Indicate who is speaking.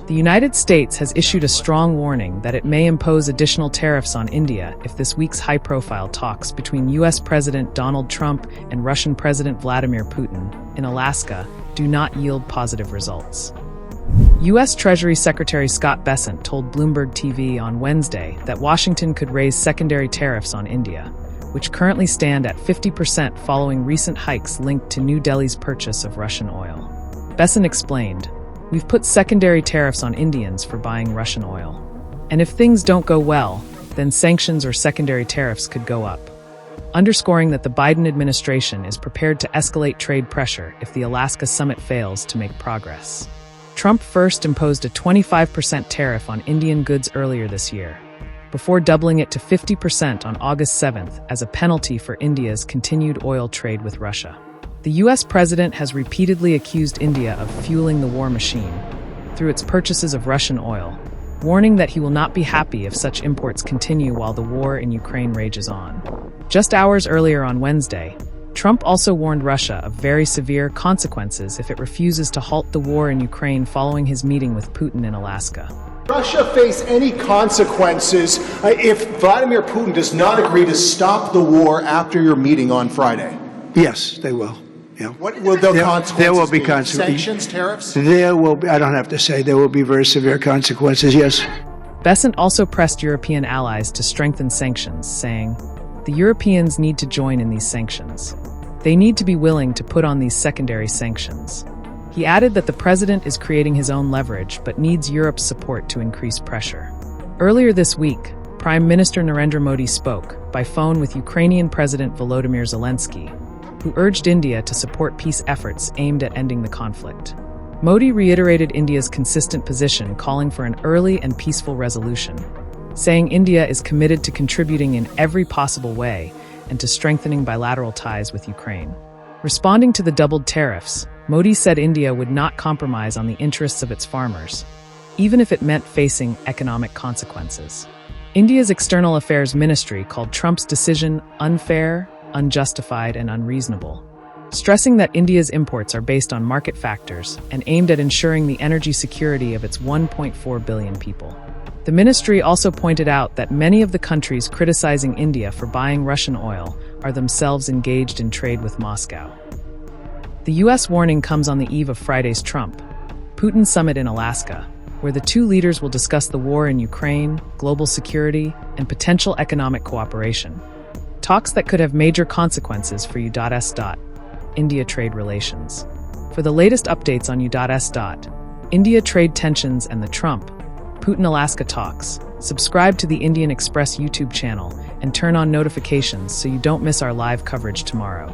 Speaker 1: The United States has issued a strong warning that it may impose additional tariffs on India if this week's high-profile talks between U.S. President Donald Trump and Russian President Vladimir Putin in Alaska do not yield positive results. U.S. Treasury Secretary Scott Bessent told Bloomberg TV on Wednesday that Washington could raise secondary tariffs on India, which currently stand at 50% following recent hikes linked to New Delhi's purchase of Russian oil. Bessent explained, "We've put secondary tariffs on Indians for buying Russian oil. And if things don't go well, then sanctions or secondary tariffs could go up," underscoring that the Biden administration is prepared to escalate trade pressure if the Alaska summit fails to make progress. Trump first imposed a 25% tariff on Indian goods earlier this year, before doubling it to 50% on August 7th as a penalty for India's continued oil trade with Russia. The U.S. president has repeatedly accused India of fueling the war machine through its purchases of Russian oil, warning that he will not be happy if such imports continue while the war in Ukraine rages on. Just hours earlier on Wednesday, Trump also warned Russia of very severe consequences if it refuses to halt the war in Ukraine following his meeting with Putin in Alaska.
Speaker 2: Russia face any consequences if Vladimir Putin does not agree to stop the war after your meeting on Friday?
Speaker 3: Yes, they will. Yeah.
Speaker 2: What will the consequences
Speaker 3: There will be
Speaker 2: be?
Speaker 3: consequences.
Speaker 2: Sanctions, tariffs?
Speaker 3: There will be, I don't have to say, there will be very severe consequences, yes.
Speaker 1: Bessent also pressed European allies to strengthen sanctions, saying, "The Europeans need to join in these sanctions. They need to be willing to put on these secondary sanctions." He added that the president is creating his own leverage but needs Europe's support to increase pressure. Earlier this week, Prime Minister Narendra Modi spoke by phone with Ukrainian President Volodymyr Zelensky, who urged India to support peace efforts aimed at ending the conflict. Modi reiterated India's consistent position, calling for an early and peaceful resolution, saying India is committed to contributing in every possible way and to strengthening bilateral ties with Ukraine. Responding to the doubled tariffs, Modi said India would not compromise on the interests of its farmers, even if it meant facing economic consequences. India's External Affairs Ministry called Trump's decision unfair, unjustified, and unreasonable, stressing that India's imports are based on market factors and aimed at ensuring the energy security of its 1.4 billion people. The ministry also pointed out that many of the countries criticizing India for buying Russian oil are themselves engaged in trade with Moscow. The U.S. warning comes on the eve of Friday's Trump-Putin summit in Alaska, where the two leaders will discuss the war in Ukraine, global security, and potential economic cooperation. Talks that could have major consequences for U.S. India trade relations. For the latest updates on U.S. India trade tensions and the Trump-Putin-Alaska talks, subscribe to the Indian Express YouTube channel and turn on notifications so you don't miss our live coverage tomorrow.